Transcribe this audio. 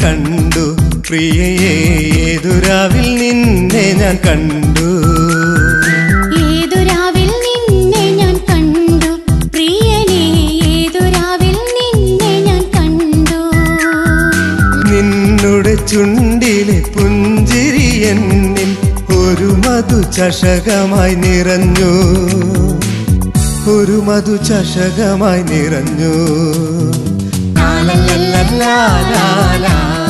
കണ്ടു പ്രിയയെ, ഏതുരാവിൽ നിന്നെ ഞാൻ കണ്ടു. ഏതുരാവിൽ നിന്നെ ഞാൻ കണ്ടു പ്രിയനേ, ഏതുരാവിൽ നിന്നെ ഞാൻ കണ്ടു. നിന്നുടെ ചുണ്ടിലെ പുഞ്ചിരി എന്നിൽ ഒരു മധുചഷകമായി നിറഞ്ഞു, ഒരു മധുചഷകമായി നിറഞ്ഞു. ലാ ലാ ലാ ലാ ലാ.